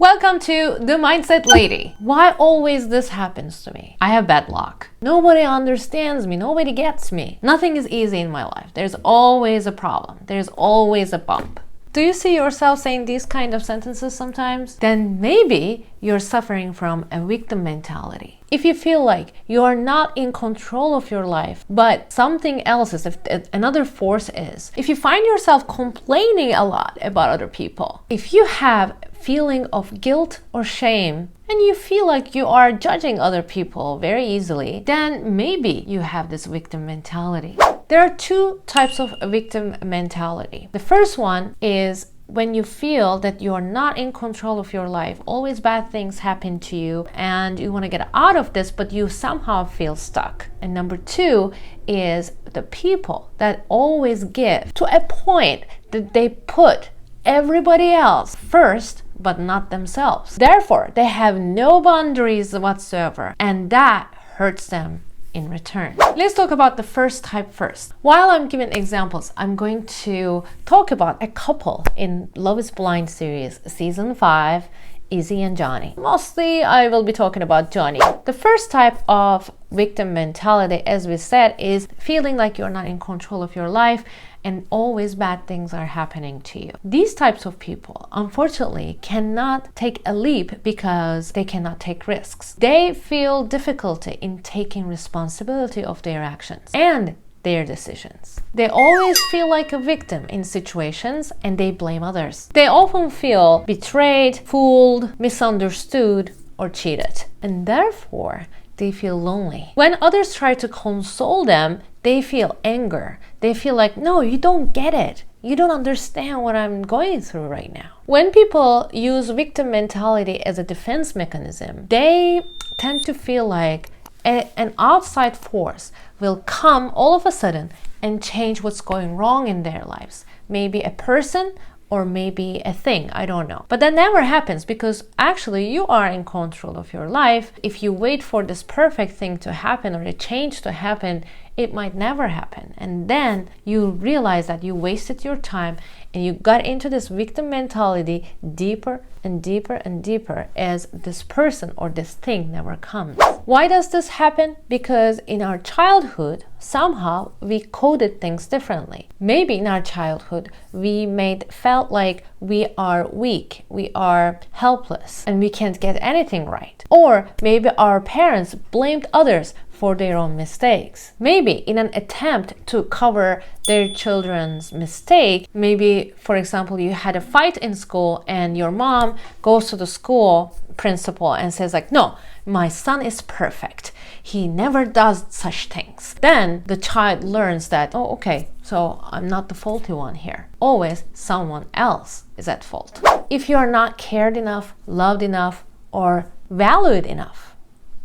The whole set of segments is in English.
Welcome to The Mindset Lady. Why always this happens to me? I have bad luck. Nobody understands me. Nobody gets me. Nothing is easy in my life. There's always a problem. There's always a bump. Do you see yourself saying these kind of sentences sometimes? Then maybe you're suffering from a victim mentality. If you feel like you are not in control of your life, but something else is, if another force is, if you find yourself complaining a lot about other people, if you have feeling of guilt or shame, and you feel like you are judging other people very easily, then maybe you have this victim mentality. There are two types of victim mentality. The first one is when you feel that you're not in control of your life, always bad things happen to you, and you want to get out of this, but you somehow feel stuck. And number two is the people that always give to a point that they put everybody else first, but not themselves. Therefore, they have no boundaries whatsoever, and that hurts them in return. Let's talk about the first type first. While I'm giving examples, I'm going to talk about a couple in Love is Blind series, season 5, Izzy and Johnie. Mostly, I will be talking about Johnie. The first type of victim mentality, as we said, is feeling like you're not in control of your life and always bad things are happening to you. These types of people, unfortunately, cannot take a leap because they cannot take risks. They feel difficulty in taking responsibility of their actions and their decisions. They always feel like a victim in situations and they blame others. They often feel betrayed, fooled, misunderstood, or cheated. And therefore, they feel lonely. When others try to console them, they feel anger. They feel like, no, you don't get it. You don't understand what I'm going through right now. When people use victim mentality as a defense mechanism, they tend to feel like an outside force will come all of a sudden and change what's going wrong in their lives. Maybe a person or maybe a thing, I don't know. But that never happens because actually you are in control of your life. If you wait for this perfect thing to happen or a change to happen, it might never happen. And then you realize that you wasted your time and you got into this victim mentality deeper and deeper and deeper as this person or this thing never comes. Why does this happen? Because in our childhood, somehow we coded things differently. Maybe in our childhood, we felt like we are weak, we are helpless, and we can't get anything right. Or maybe our parents blamed others for their own mistakes. Maybe in an attempt to cover their children's mistake, maybe, for example, you had a fight in school and your mom goes to the school principal and says like, no, my son is perfect. He never does such things. Then the child learns that, oh, okay, so I'm not the faulty one here. Always someone else is at fault. If you are not cared enough, loved enough, or valued enough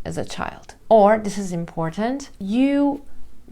as a child, or this is important, you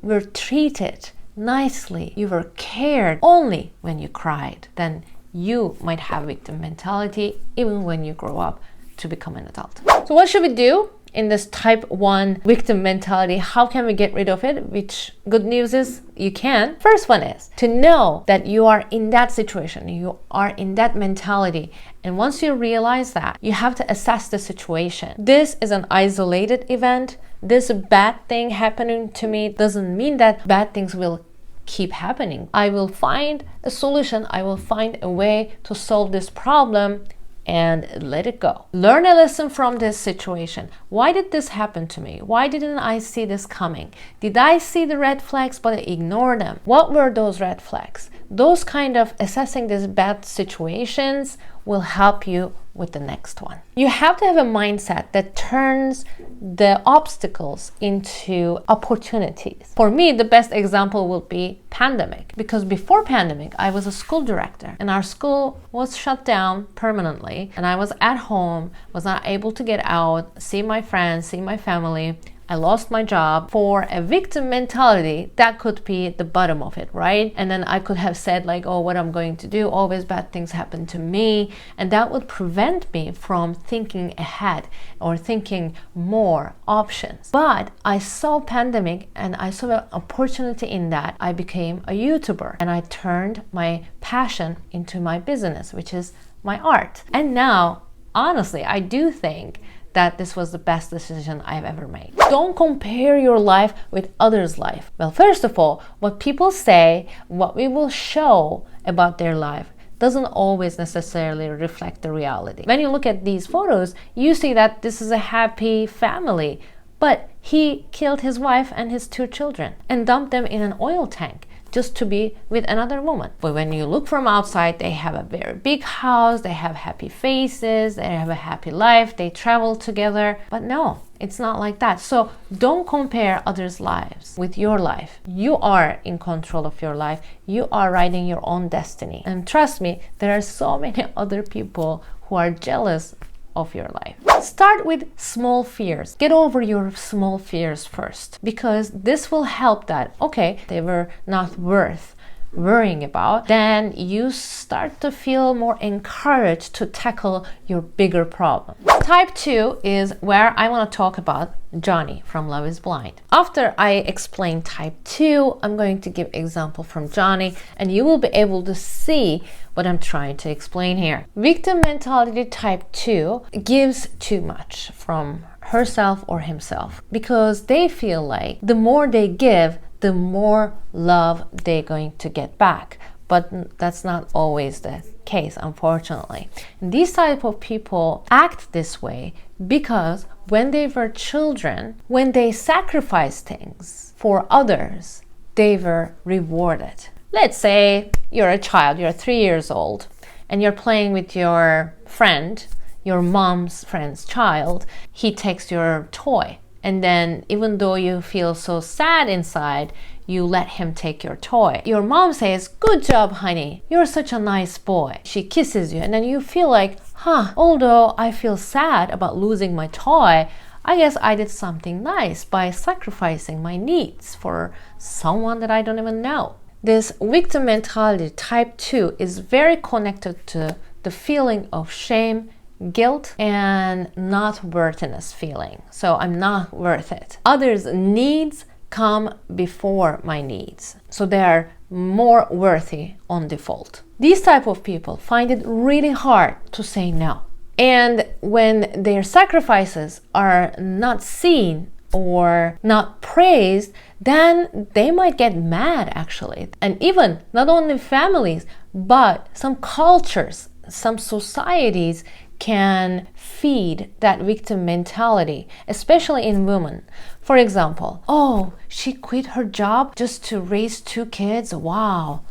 were treated nicely, you were cared only when you cried, then you might have victim mentality even when you grow up to become an adult. So what should we do in this type 1 victim mentality? How can we get rid of it? Which good news is you can. First one is to know that you are in that situation, you are in that mentality. And once you realize that, you have to assess the situation. This is an isolated event. This bad thing happening to me doesn't mean that bad things will keep happening. I will find a solution. I will find a way to solve this problem and let it go. Learn a lesson from this situation. Why did this happen to me? Why didn't I see this coming? Did I see the red flags but I ignored them? What were those red flags? Those kind of assessing these bad situations will help you with the next one. You have to have a mindset that turns the obstacles into opportunities. For me, the best example will be pandemic, because before pandemic, I was a school director and our school was shut down permanently and I was at home, was not able to get out, see my friends, see my family. I lost my job. For a victim mentality, that could be the bottom of it, right? And then I could have said like, oh, what I'm going to do, always bad things happen to me. And that would prevent me from thinking ahead or thinking more options. But I saw pandemic and I saw an opportunity in that. I became a YouTuber and I turned my passion into my business, which is my art. And now honestly, I do think that this was the best decision I've ever made. Don't compare your life with others' life. Well, first of all, what people say, what we will show about their life doesn't always necessarily reflect the reality. When you look at these photos, you see that this is a happy family, but he killed his wife and his 2 children and dumped them in an oil tank just to be with another woman. But when you look from outside, they have a very big house, they have happy faces, they have a happy life, they travel together. But no, it's not like that. So don't compare others' lives with your life. You are in control of your life. You are writing your own destiny. And trust me, there are so many other people who are jealous of your life. Start with small fears. Get over your small fears first, because this will help that, okay, they were not worth worrying about. Then you start to feel more encouraged to tackle your bigger problem. Type 2 is where I want to talk about Johnie from Love is Blind. After I explain type 2, I'm going to give example from Johnie, and you will be able to see what I'm trying to explain here. Victim mentality type 2 gives too much from herself or himself, because they feel like the more they give, the more love they're going to get back. But that's not always the case, unfortunately. And these type of people act this way because when they were children, when they sacrificed things for others, they were rewarded. Let's say you're a child, you're 3 years old, and you're playing with your friend, your mom's friend's child. He takes your toy. And then even though you feel so sad inside, you let him take your toy. Your mom says, "Good job, honey. You're such a nice boy." She kisses you, and then you feel like, although I feel sad about losing my toy, I guess I did something nice by sacrificing my needs for someone that I don't even know. This victim mentality type 2 is very connected to the feeling of shame, guilt, and not worthiness feeling. So I'm not worth it. Others' needs come before my needs. So they are more worthy on default. These type of people find it really hard to say no. And when their sacrifices are not seen or not praised, then they might get mad actually. And even not only families, but some cultures, some societies can feed that victim mentality, especially in women. For example, oh, she quit her job just to raise 2 kids? Wow,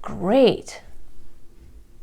great.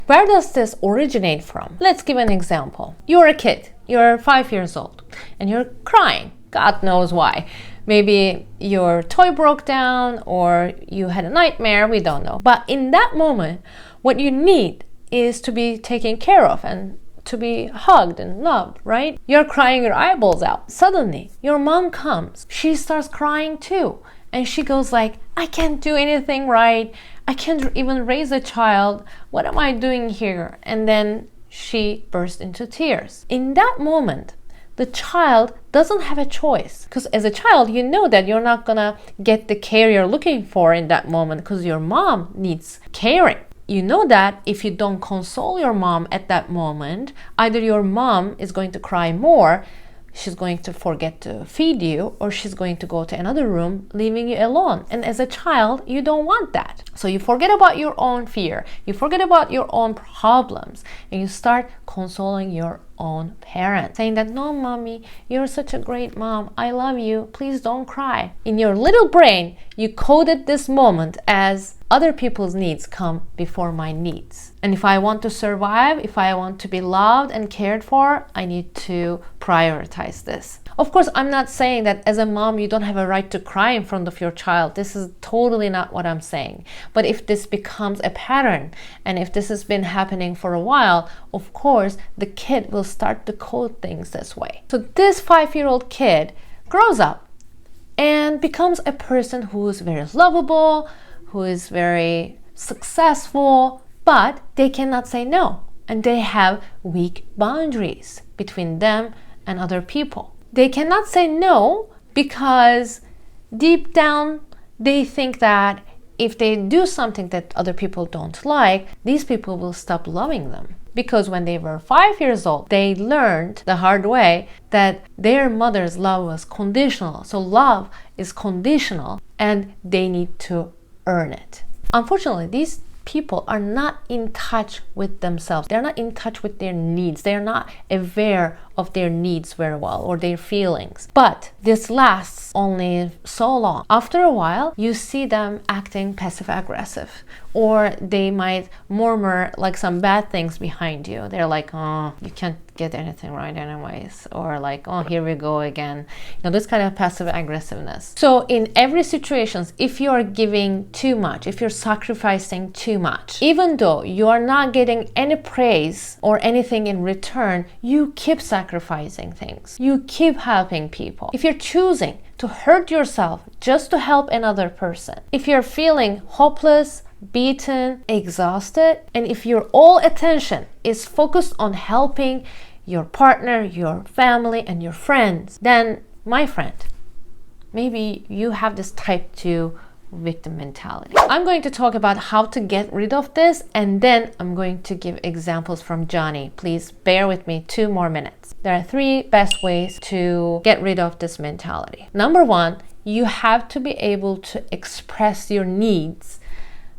Where does this originate from? Let's give an example. You're a kid, you're 5 years old, and you're crying. God knows why. Maybe your toy broke down or you had a nightmare, we don't know. But in that moment, what you need is to be taken care of and to be hugged and loved, right? You're crying your eyeballs out. Suddenly, your mom comes. She starts crying too. And she goes like, I can't do anything right. I can't even raise a child. What am I doing here? And then she burst into tears. In that moment, the child doesn't have a choice. Because as a child, you know that you're not gonna get the care you're looking for in that moment because your mom needs caring. You know that if you don't console your mom at that moment, either your mom is going to cry more, she's going to forget to feed you, or she's going to go to another room, leaving you alone. And as a child, you don't want that. So you forget about your own fear, you forget about your own problems, and you start consoling your own parent, saying that, no, mommy, you're such a great mom. I love you. Please don't cry. In your little brain, you coded this moment as other people's needs come before my needs. And if I want to survive, if I want to be loved and cared for, I need to prioritize this. Of course, I'm not saying that as a mom, you don't have a right to cry in front of your child. This is totally not what I'm saying. But if this becomes a pattern, and if this has been happening for a while, of course, the kid will start to code things this way. So this 5-year-old kid grows up and becomes a person who is very lovable, who is very successful, but they cannot say no. And they have weak boundaries between them and other people. They cannot say no because deep down they think that if they do something that other people don't like, these people will stop loving them. because when they were 5 years old, they learned the hard way that their mother's love was conditional. So love is conditional and they need to earn it. Unfortunately, these people are not in touch with themselves. They're not in touch with their needs. They're not aware of their needs very well or their feelings. But this lasts only so long. After a while, you see them acting passive aggressive, or they might murmur like some bad things behind you. They're like, oh, you can't get anything right anyways, or like, oh, here we go again. This kind of passive aggressiveness. So in every situation, if you are giving too much, if you're sacrificing too much, even though you are not getting any praise or anything in return, you keep sacrificing things. You keep helping people. If you're choosing to hurt yourself just to help another person, if you're feeling hopeless, beaten, exhausted, and if your all attention is focused on helping your partner, your family, and your friends, then, my friend, maybe you have this type 2 victim mentality. I'm going to talk about how to get rid of this, and then I'm going to give examples from Johnie. Please bear with me 2 more minutes. There are 3 best ways to get rid of this mentality. Number 1, you have to be able to express your needs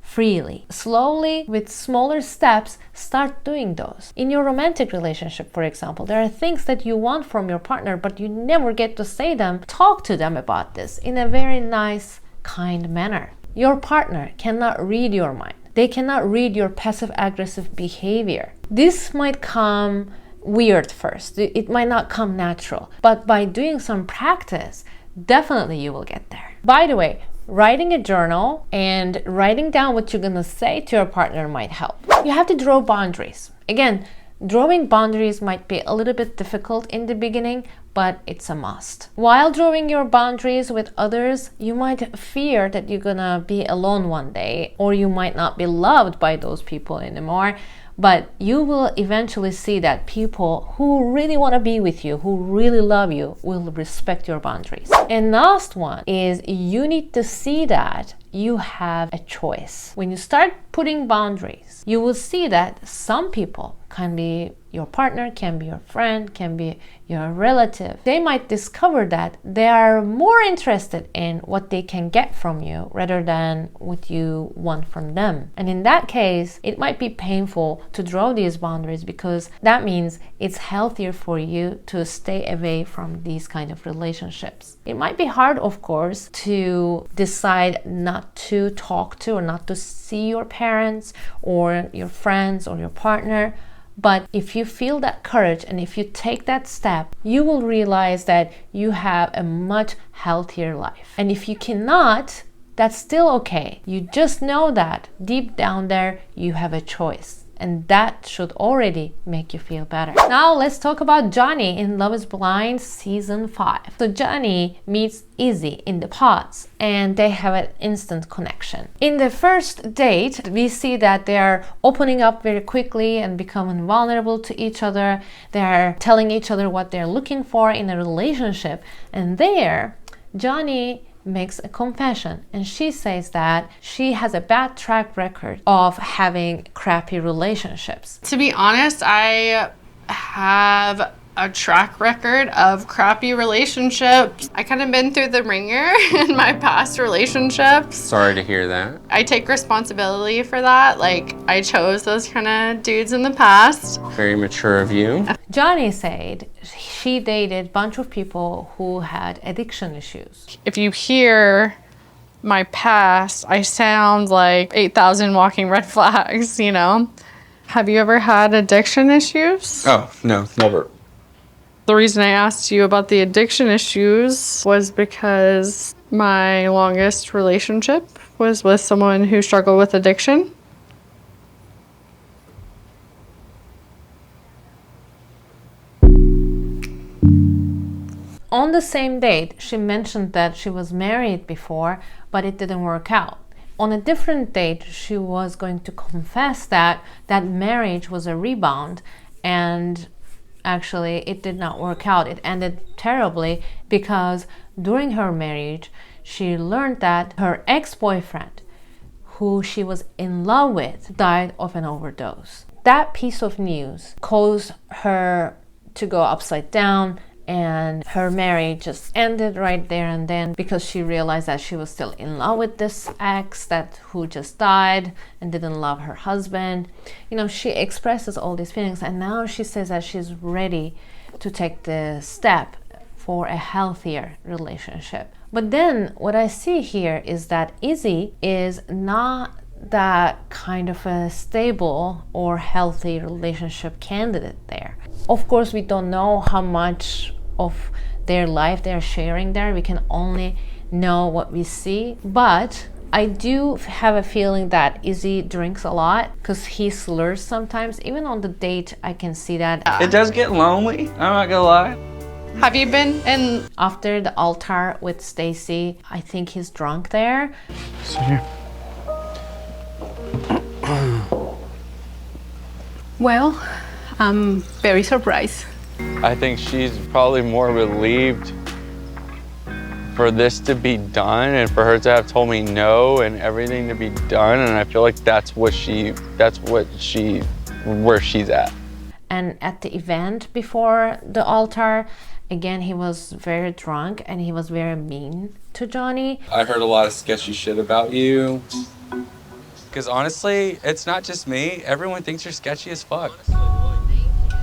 freely. Slowly, with smaller steps, start doing those. In your romantic relationship, for example, there are things that you want from your partner, but you never get to say them. Talk to them about this in a very nice, kind manner. Your partner cannot read your mind. They cannot read your passive-aggressive behavior. This might come weird first. It might not come natural, but by doing some practice, definitely you will get there. By the way, writing a journal and writing down what you're gonna say to your partner might help. You have to draw boundaries. Again, drawing boundaries might be a little bit difficult in the beginning, but it's a must. While drawing your boundaries with others, you might fear that you're gonna be alone one day, or you might not be loved by those people anymore. But you will eventually see that people who really want to be with you, who really love you, will respect your boundaries. And last one is you need to see that you have a choice. When you start putting boundaries, you will see that some people can be your partner, can be your friend, can be your relative. They might discover that they are more interested in what they can get from you rather than what you want from them. And in that case, it might be painful to draw these boundaries, because that means it's healthier for you to stay away from these kind of relationships. It might be hard, of course, to decide not to talk to or not to see your parents or your friends or your partner. But if you feel that courage and if you take that step, you will realize that you have a much healthier life. And if you cannot, that's still okay. You just know that deep down there, you have a choice. And that should already make you feel better. Now let's talk about Johnie in Love is Blind Season 5. So Johnie meets Izzy in the pods and they have an instant connection. In the first date, we see that they are opening up very quickly and becoming vulnerable to each other. They are telling each other what they're looking for in a relationship. And there, Johnie makes a confession, and she says that she has a bad track record of having crappy relationships. To be honest, I have a track record of crappy relationships. I kind of been through the ringer in my past relationships. Sorry to hear that. I take responsibility for that. Like, I chose those kind of dudes in the past. Very mature of you. Johnie said she dated a bunch of people who had addiction issues. If you hear my past, I sound like 8,000 walking red flags, you know? Have you ever had addiction issues? Oh, no, never. The reason I asked you about the addiction issues was because my longest relationship was with someone who struggled with addiction. On the same date, she mentioned that she was married before, but it didn't work out. On a different date, she was going to confess that that marriage was a rebound, and actually it did not work out. It ended terribly because during her marriage, she learned that her ex-boyfriend, who she was in love with, died of an overdose. that piece of news caused her to go upside down, and her marriage just ended right there and then because she realized that she was still in love with this ex who just died and didn't love her husband. You know, she expresses all these feelings, and now she says that she's ready to take the step for a healthier relationship. But then what I see here is that Izzy is not that kind of a stable or healthy relationship candidate there. Of course, we don't know how much of their life they're sharing there. We can only know what we see. But I do have a feeling that Izzy drinks a lot because he slurs sometimes. Even on the date, I can see that. It does get lonely, I'm not gonna lie. Have you been in? After the altar with Stacy, I think he's drunk there. Sit here. Well, I'm very surprised. I think she's probably more relieved for this to be done and for her to have told me no and everything to be done, and I feel like where she's at. And at the event before the altar, again, he was very drunk and he was very mean to Johnie. I heard a lot of sketchy shit about you. Because honestly, it's not just me. Everyone thinks you're sketchy as fuck.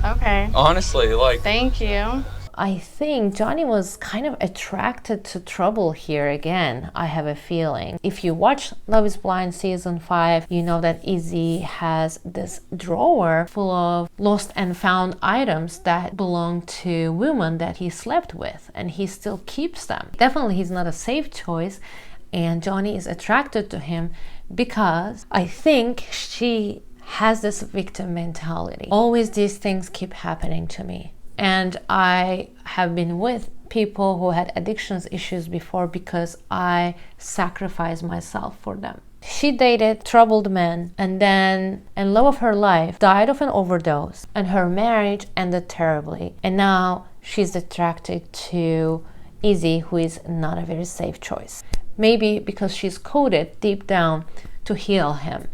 Okay. Honestly, like... Thank you. I think Johnie was kind of attracted to trouble here again, I have a feeling. If you watch Love is Blind season 5, you know that Izzy has this drawer full of lost and found items that belong to women that he slept with, and he still keeps them. Definitely he's not a safe choice, and Johnie is attracted to him because I think she has this victim mentality. Always these things keep happening to me. And I have been with people who had addictions issues before because I sacrificed myself for them. She dated troubled men, and then in love of her life died of an overdose, and her marriage ended terribly. And now she's attracted to Izzy, who is not a very safe choice. Maybe because she's coded deep down to heal him,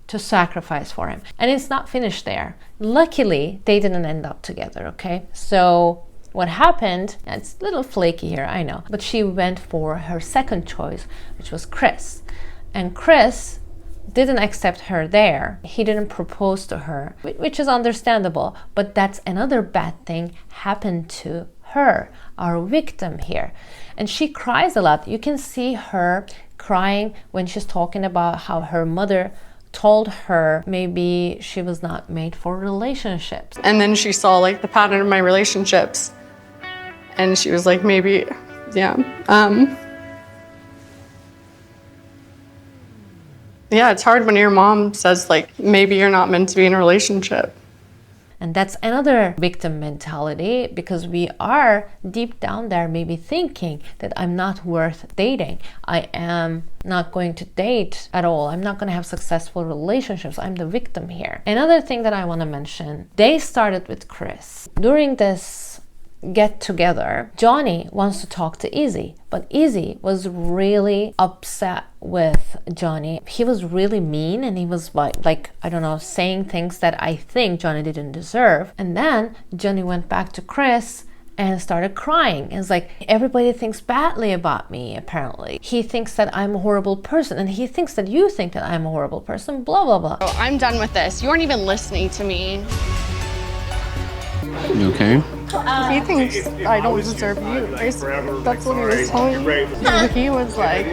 to sacrifice for him. And it's not finished there. Luckily, they didn't end up together, okay? So what happened, it's a little flaky here, I know, but she went for her second choice, which was Chris. And Chris didn't accept her there. He didn't propose to her, which is understandable, but that's another bad thing happened to her, our victim here. And she cries a lot. You can see her crying when she's talking about how her mother told her maybe she was not made for relationships. And then she saw like the pattern of my relationships, and she was like, maybe, yeah. Yeah, it's hard when your mom says like, maybe you're not meant to be in a relationship. And that's another victim mentality, because we are deep down there maybe thinking that I'm not worth dating. I am not going to date at all. I'm not going to have successful relationships. I'm the victim here. Another thing that I want to mention, they started with Chris. During this get together, Johnie wants to talk to Izzy, but Izzy was really upset with Johnie. He was really mean, and he was like I don't know, saying things that I think Johnie didn't deserve. And then Johnie went back to Chris and started crying. It's like, everybody thinks badly about me, apparently. He thinks that I'm a horrible person, and he thinks that you think that I'm a horrible person, blah, blah, blah. Oh, I'm done with this. You aren't even listening to me. You okay? He thinks I don't deserve you. That's what he was telling me. He was like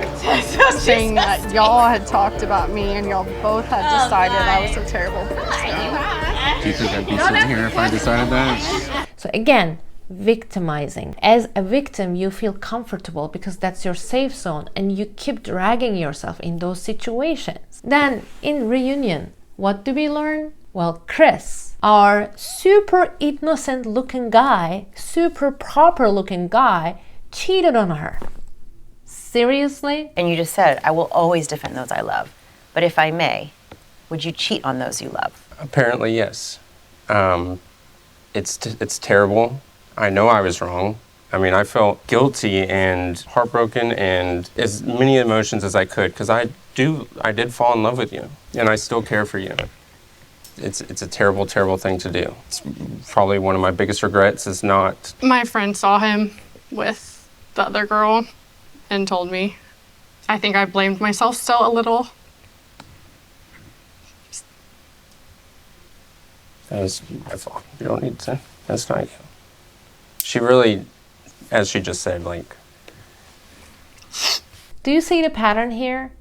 saying that y'all had talked about me and y'all both had decided I was a terrible person. Do you think I'd be sitting here if I decided that? So again, victimizing. As a victim, you feel comfortable because that's your safe zone, and you keep dragging yourself in those situations. Then in reunion, what do we learn? Well, Chris, our super innocent looking guy, super proper looking guy, cheated on her. Seriously? And you just said, I will always defend those I love. But if I may, would you cheat on those you love? Apparently, yes. It's terrible. I know I was wrong. I mean, I felt guilty and heartbroken and as many emotions as I could, because I did fall in love with you, and I still care for you. it's a terrible, terrible thing to do. It's probably one of my biggest regrets is not. My friend saw him with the other girl and told me. I think I blamed myself still a little. That was my fault. You don't need to. That's not you. She really, as she just said, like. Do you see the pattern here?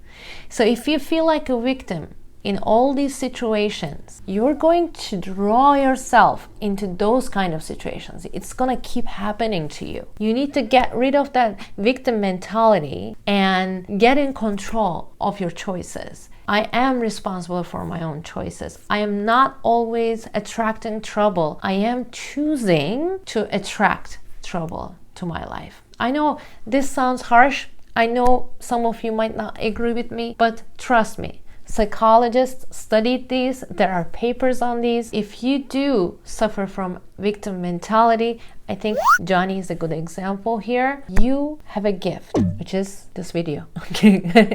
So if you feel like a victim in all these situations, you're going to draw yourself into those kind of situations. It's gonna keep happening to you. You need to get rid of that victim mentality and get in control of your choices. I am responsible for my own choices. I am not always attracting trouble. I am choosing to attract trouble to my life. I know this sounds harsh. I know some of you might not agree with me, but trust me, psychologists studied these. There are papers on these. If you do suffer from victim mentality, I think Johnie is a good example here. You have a gift, which is this video.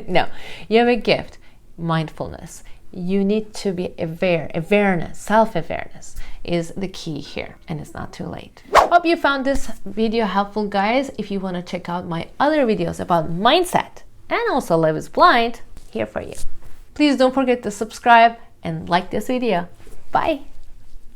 No, you have a gift, mindfulness. You need to be aware. Awareness, self-awareness is the key here, and it's not too late. Hope you found this video helpful, guys. If you want to check out my other videos about mindset and also Love is Blind, here for you. Please don't forget to subscribe and like this video. Bye.